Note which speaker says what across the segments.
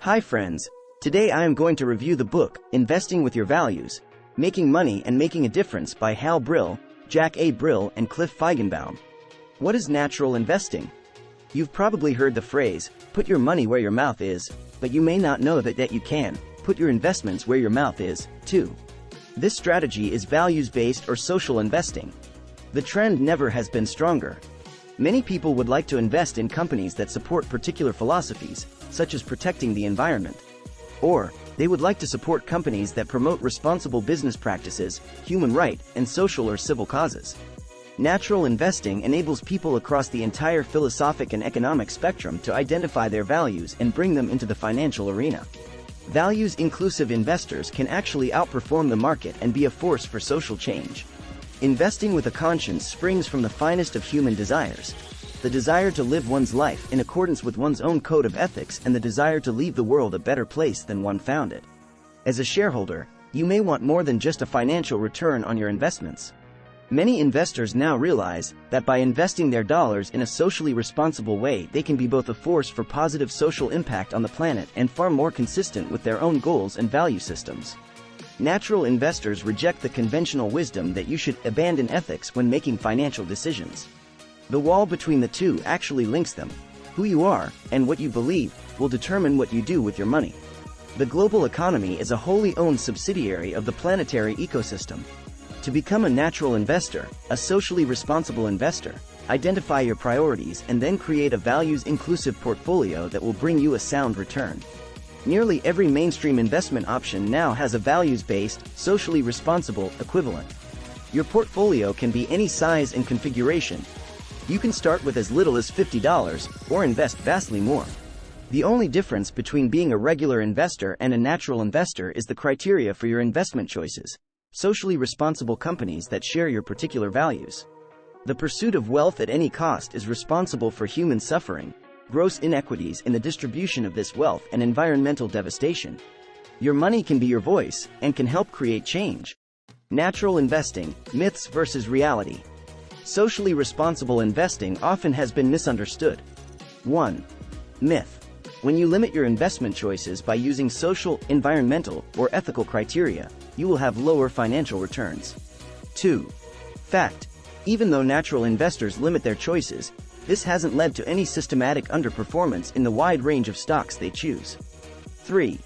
Speaker 1: Hi friends, today I am going to review the book, Investing with Your Values, Making Money and Making a Difference by Hal Brill, Jack A. Brill and Cliff Feigenbaum. What is natural investing? You've probably heard the phrase, put your money where your mouth is, but you may not know that you can put your investments where your mouth is, too. This strategy is values-based or social investing. The trend never has been stronger. Many people would like to invest in companies that support particular philosophies, such as protecting the environment. Or, they would like to support companies that promote responsible business practices, human rights, and social or civil causes. Natural investing enables people across the entire philosophic and economic spectrum to identify their values and bring them into the financial arena. Values-inclusive investors can actually outperform the market and be a force for social change. Investing with a conscience springs from the finest of human desires: the desire to live one's life in accordance with one's own code of ethics and the desire to leave the world a better place than one found it. As a shareholder, you may want more than just a financial return on your investments. Many investors now realize that by investing their dollars in a socially responsible way, they can be both a force for positive social impact on the planet and far more consistent with their own goals and value systems. Natural investors reject the conventional wisdom that you should abandon ethics when making financial decisions. The wall between the two actually links them. Who you are, and what you believe, will determine what you do with your money. The global economy is a wholly owned subsidiary of the planetary ecosystem. To become a natural investor, a socially responsible investor, identify your priorities and then create a values-inclusive portfolio that will bring you a sound return. Nearly every mainstream investment option now has a values-based, socially responsible equivalent. Your portfolio can be any size and configuration. You can start with as little as $50 or invest vastly more. The only difference between being a regular investor and a natural investor is the criteria for your investment choices: socially responsible companies that share your particular values. The pursuit of wealth at any cost is responsible for human suffering, gross inequities in the distribution of this wealth, and environmental devastation. Your money can be your voice and can help create change. Natural investing: myths versus reality. Socially responsible investing often has been misunderstood. 1. Myth: when you limit your investment choices by using social, environmental, or ethical criteria, you will have lower financial returns. 2. Fact: even though natural investors limit their choices, this hasn't led to any systematic underperformance in the wide range of stocks they choose. 3.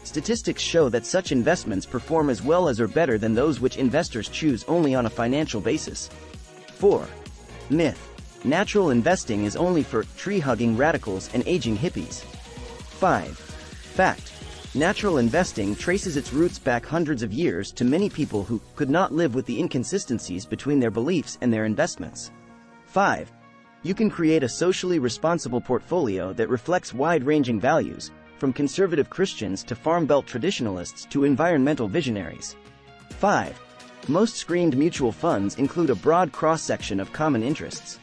Speaker 1: Statistics show that such investments perform as well as or better than those which investors choose only on a financial basis. 4. Myth: natural investing is only for tree-hugging radicals and aging hippies. 5. Fact: natural investing traces its roots back hundreds of years to many people who could not live with the inconsistencies between their beliefs and their investments. 5. You can create a socially responsible portfolio that reflects wide-ranging values, from conservative Christians to Farm Belt traditionalists to environmental visionaries. 5. Most screened mutual funds include a broad cross-section of common interests.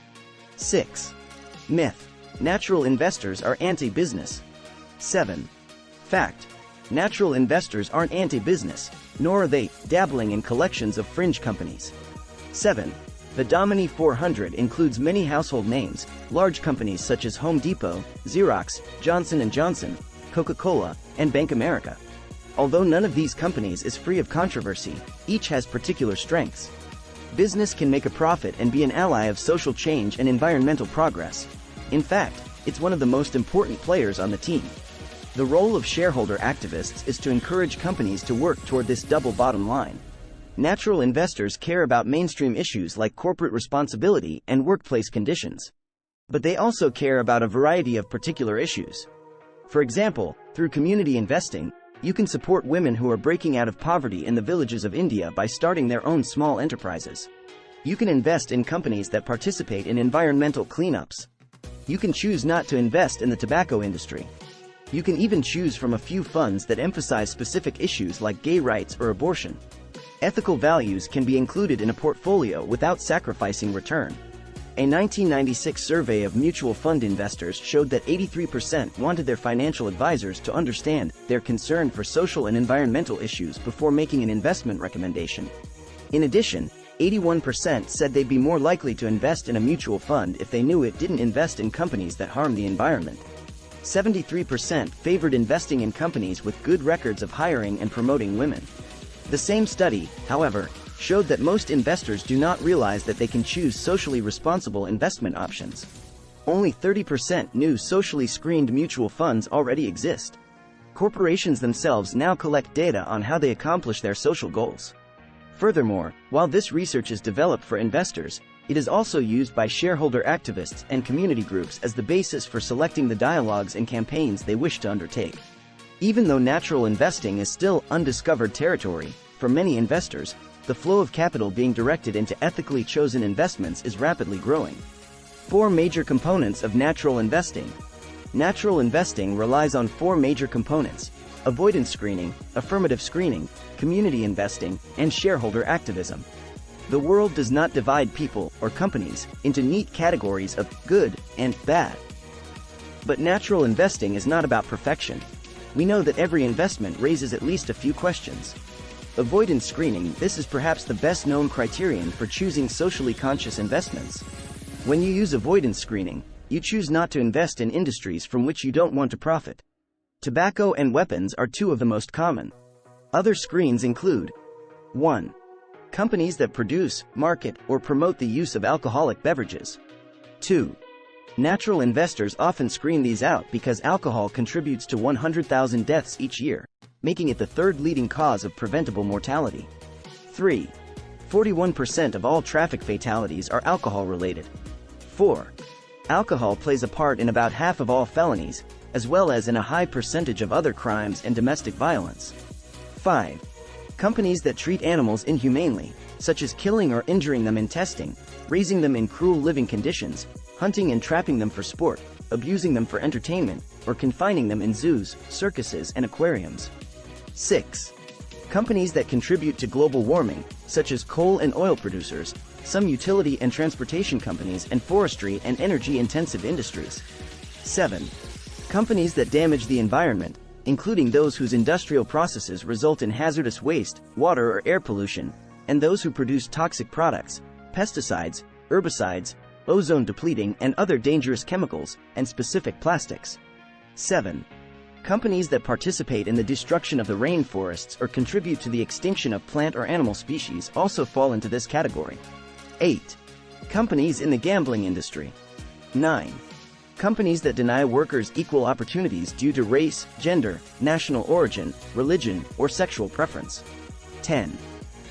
Speaker 1: 6. Myth: natural investors are anti-business. 7. Fact: natural investors aren't anti-business, nor are they dabbling in collections of fringe companies. 7. The Domini 400 includes many household names, large companies such as Home Depot, Xerox, Johnson & Johnson, Coca-Cola, and Bank America. Although none of these companies is free of controversy, each has particular strengths. Business can make a profit and be an ally of social change and environmental progress. In fact, it's one of the most important players on the team. The role of shareholder activists is to encourage companies to work toward this double bottom line. Natural investors care about mainstream issues like corporate responsibility and workplace conditions. But they also care about a variety of particular issues. For example, through community investing, you can support women who are breaking out of poverty in the villages of India by starting their own small enterprises. You can invest in companies that participate in environmental cleanups. You can choose not to invest in the tobacco industry. You can even choose from a few funds that emphasize specific issues like gay rights or abortion. Ethical values can be included in a portfolio without sacrificing return. A 1996 survey of mutual fund investors showed that 83% wanted their financial advisors to understand their concern for social and environmental issues before making an investment recommendation. In addition, 81% said they'd be more likely to invest in a mutual fund if they knew it didn't invest in companies that harm the environment. 73% favored investing in companies with good records of hiring and promoting women. The same study, however, showed that most investors do not realize that they can choose socially responsible investment options. Only 30% knew socially screened mutual funds already exist. Corporations themselves now collect data on how they accomplish their social goals. Furthermore, while this research is developed for investors, it is also used by shareholder activists and community groups as the basis for selecting the dialogues and campaigns they wish to undertake. Even though natural investing is still undiscovered territory, for many investors, the flow of capital being directed into ethically chosen investments is rapidly growing. 4 major components of natural investing. Natural investing relies on 4 major components: avoidance screening, affirmative screening, community investing, and shareholder activism. The world does not divide people or companies into neat categories of good and bad. But natural investing is not about perfection. We know that every investment raises at least a few questions. Avoidance screening: this is perhaps the best known criterion for choosing socially conscious investments. When you use avoidance screening, you choose not to invest in industries from which you don't want to profit. Tobacco and weapons are 2 of the most common. Other screens include: 1. Companies that produce, market, or promote the use of alcoholic beverages. 2. Natural investors often screen these out because alcohol contributes to 100,000 deaths each year, making it the 3rd leading cause of preventable mortality. 3. 41% of all traffic fatalities are alcohol-related. 4. Alcohol plays a part in about half of all felonies, as well as in a high percentage of other crimes and domestic violence. 5. Companies that treat animals inhumanely, such as killing or injuring them in testing, raising them in cruel living conditions, hunting and trapping them for sport, abusing them for entertainment, or confining them in zoos, circuses, and aquariums. 6. Companies that contribute to global warming, such as coal and oil producers, some utility and transportation companies, and forestry and energy-intensive industries. 7. Companies that damage the environment, including those whose industrial processes result in hazardous waste, water or air pollution, and those who produce toxic products, pesticides, herbicides, ozone-depleting and other dangerous chemicals, and specific plastics. 7. Companies that participate in the destruction of the rainforests or contribute to the extinction of plant or animal species also fall into this category. 8. Companies in the gambling industry. 9. Companies that deny workers equal opportunities due to race, gender, national origin, religion, or sexual preference. 10.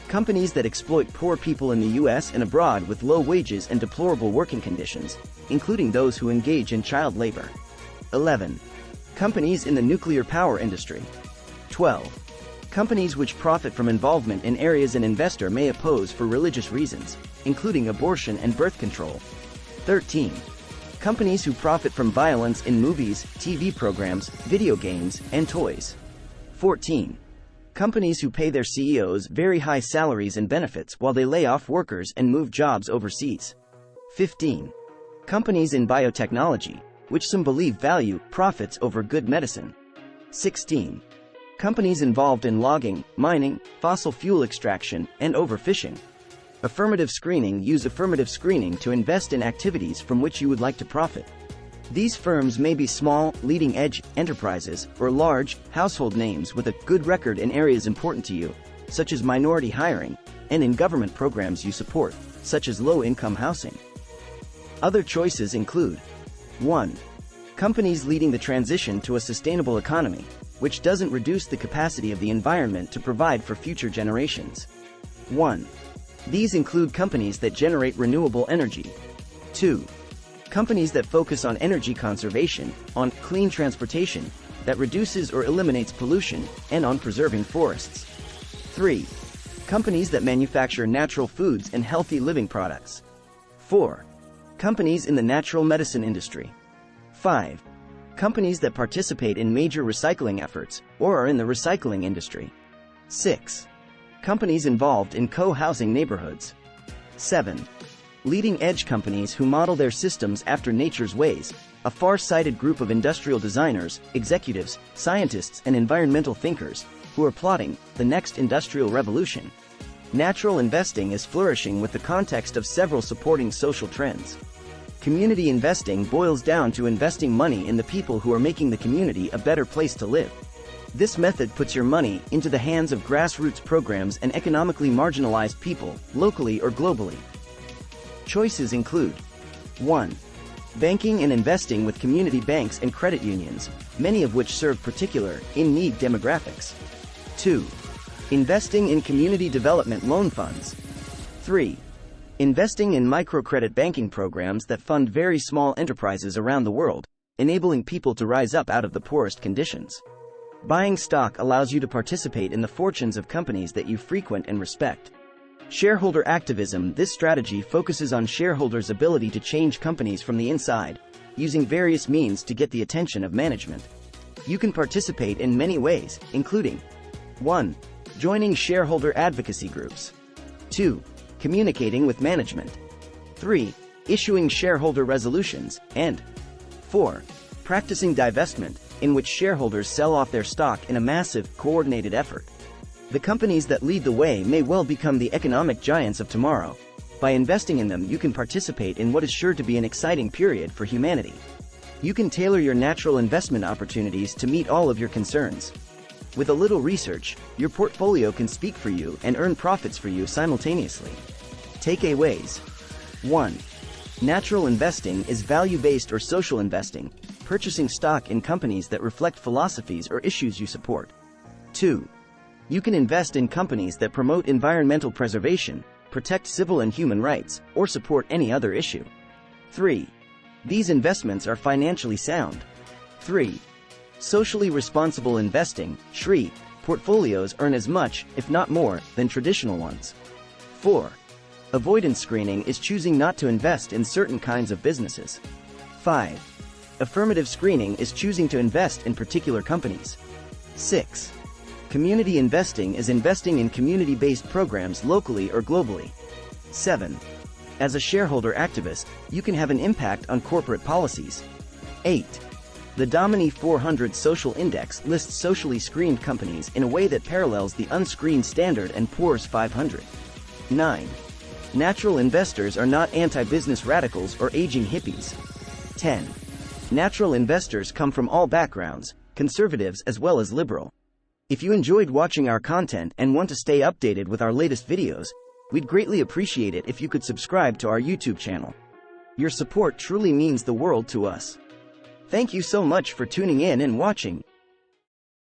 Speaker 1: Companies that exploit poor people in the U.S. and abroad with low wages and deplorable working conditions, including those who engage in child labor. 11. Companies in the nuclear power industry. 12. Companies which profit from involvement in areas an investor may oppose for religious reasons, including abortion and birth control. 13. Companies who profit from violence in movies, TV programs, video games, and toys. 14. Companies who pay their CEOs very high salaries and benefits while they lay off workers and move jobs overseas. 15. Companies in biotechnology, which some believe value profits over good medicine. 16. Companies involved in logging, mining, fossil fuel extraction, and overfishing. Affirmative screening: use affirmative screening to invest in activities from which you would like to profit. These firms may be small, leading-edge enterprises, or large, household names with a good record in areas important to you, such as minority hiring, and in government programs you support, such as low-income housing. Other choices include: 1. Companies leading the transition to a sustainable economy, which doesn't reduce the capacity of the environment to provide for future generations. 1. These include companies that generate renewable energy. 2. Companies that focus on energy conservation, on clean transportation, that reduces or eliminates pollution, and on preserving forests. 3. Companies that manufacture natural foods and healthy living products. 4. Companies in the natural medicine industry. 5. Companies that participate in major recycling efforts, or are in the recycling industry. 6. Companies involved in co-housing neighborhoods. 7. Leading-edge companies who model their systems after nature's ways, a far-sighted group of industrial designers, executives, scientists, and environmental thinkers, who are plotting the next industrial revolution. Natural investing is flourishing with the context of several supporting social trends. Community investing boils down to investing money in the people who are making the community a better place to live. This method puts your money into the hands of grassroots programs and economically marginalized people, locally or globally. Choices include 1. Banking and investing with community banks and credit unions, many of which serve particular, in-need demographics. 2. Investing in community development loan funds. 3. Investing in microcredit banking programs that fund very small enterprises around the world, enabling people to rise up out of the poorest conditions. Buying stock allows you to participate in the fortunes of companies that you frequent and respect. Shareholder activism. This strategy focuses on shareholders' ability to change companies from the inside, using various means to get the attention of management. You can participate in many ways, including 1. Joining shareholder advocacy groups. 2. Communicating with management. 3. Issuing shareholder resolutions. And 4. Practicing divestment, in which shareholders sell off their stock in a massive, coordinated effort. The companies that lead the way may well become the economic giants of tomorrow. By investing in them, you can participate in what is sure to be an exciting period for humanity. You can tailor your natural investment opportunities to meet all of your concerns. With a little research, your portfolio can speak for you and earn profits for you simultaneously. Takeaways. 1. Natural investing is value-based or social investing, purchasing stock in companies that reflect philosophies or issues you support. 2. You can invest in companies that promote environmental preservation, protect civil and human rights, or support any other issue. 3. These investments are financially sound. 3. Socially responsible investing, SRI, portfolios earn as much, if not more, than traditional ones. 4. Avoidance screening is choosing not to invest in certain kinds of businesses. 5. Affirmative screening is choosing to invest in particular companies. 6. Community investing is investing in community-based programs locally or globally. 7. As a shareholder activist, you can have an impact on corporate policies. 8. The Domini 400 Social Index lists socially screened companies in a way that parallels the unscreened Standard & Poor's 500. 9. Natural investors are not anti-business radicals or aging hippies. 10. Natural investors come from all backgrounds, conservatives as well as liberal. If you enjoyed watching our content and want to stay updated with our latest videos, we'd greatly appreciate it if you could subscribe to our YouTube channel. Your support truly means the world to us. Thank you so much for tuning in and watching.